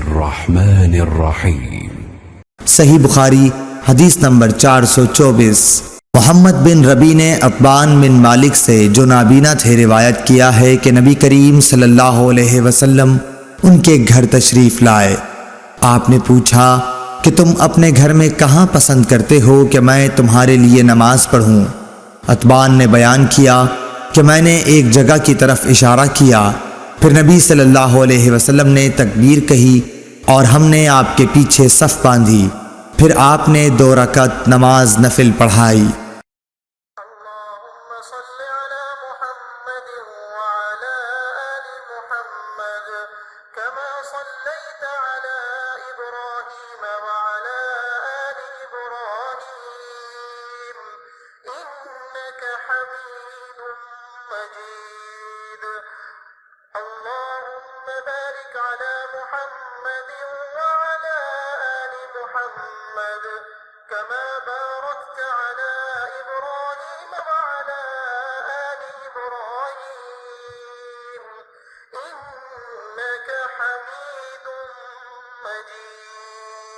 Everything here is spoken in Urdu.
الرحمن الرحیم۔ صحیح بخاری حدیث نمبر 424۔ محمد بن ربی نے عتبان بن مالک سے جو نابینا تھے روایت کیا ہے کہ نبی کریم صلی اللہ علیہ وسلم ان کے گھر تشریف لائے۔ آپ نے پوچھا کہ تم اپنے گھر میں کہاں پسند کرتے ہو کہ میں تمہارے لیے نماز پڑھوں؟ عتبان نے بیان کیا کہ میں نے ایک جگہ کی طرف اشارہ کیا، پھر نبی صلی اللہ علیہ وسلم نے تکبیر کہی اور ہم نے آپ کے پیچھے صف باندھی، پھر آپ نے 2 رکعت نماز نفل پڑھائی۔ اللهم صل على محمد وعلى آل محمد كما صليت على إبراهيم وعلى آل إبراهيم إنك حميد مجيد اللهم بارك على محمد وعلى آل محمد كما باركت على إبراهيم وعلى آل إبراهيم إنك حميد مجيد۔